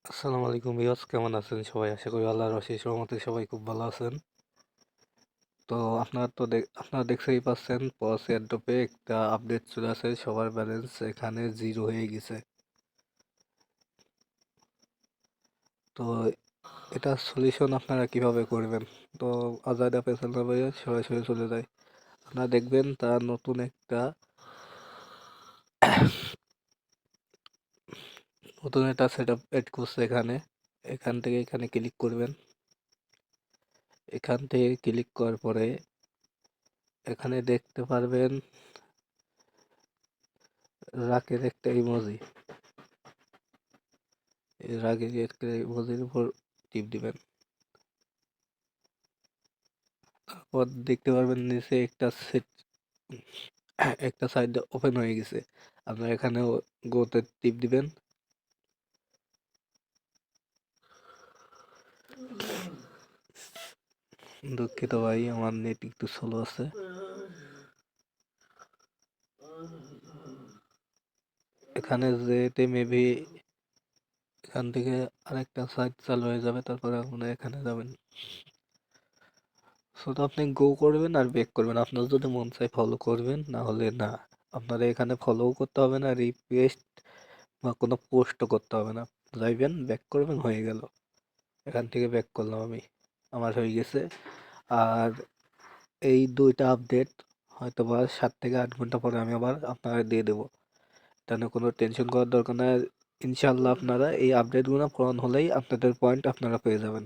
আসসালামু আলাইকুম ভিউয়ার্স, কেমন আছেন সবাই? আশা করি আল্লাহর অশেষ রহমতে সবাই খুব ভালো আছেন। তো আপনারা দেখতেই পাচ্ছেন পজ এয়ারড্রপে একটা আপডেট চলে আসে, সবার ব্যালেন্স এখানে জিরো হয়ে গেছে। তো এটা সলিউশন আপনারা কিভাবে করবেন? তো আজাদ পেছাল না ভাইয়া, সরাসরি চলে যায়। আপনারা দেখবেন তার নতুন একটা সেট আপ এড করছে এখানে। এখান থেকে এখানে ক্লিক করবেন। এখান থেকে ক্লিক করার পরে এখানে দেখতে পারবেন রাকের একটা ইমোজি। এর আগে একটা ইমোজির উপর টিপ দিবেন। তারপর দেখতে পারবেন নিচে একটা সাইড ওপেন হয়ে গেছে। আপনারা এখানেও গোতে টিপ দিবেন। দুঃখিত ভাই, আমার নেট একটু স্লো আছে। এখানে যেতে মেবি এখান থেকে আরেকটা সাইড চালু হয়ে যাবে, তারপরে আপনারা এখানে যাবেন। শুধু আপনি গো করবেন আর ব্যাক করবেন। আপনার যদি মন চায় ফলো করবেন, না হলে না। আপনারা এখানে ফলোও করতে হবে না, রিকোয়েস্ট বা কোনো পোস্টও করতে হবে না। যাইবেন, ব্যাক করবেন, হয়ে গেল। এখান থেকে ব্যাক করলাম আমি, আমার হয়ে গেছে। আর এই দুইটা আপডেট হয়তো বা 7 থেকে 8 ঘন্টা পরে আমি আবার আপনারা দিয়ে দেবো। তাহলে কোনো টেনশন করার দরকার নাই। ইনশাল্লাহ আপনারা এই আপডেটগুলো পূরণ হলেই আপনাদের পয়েন্ট আপনারা পেয়ে যাবেন।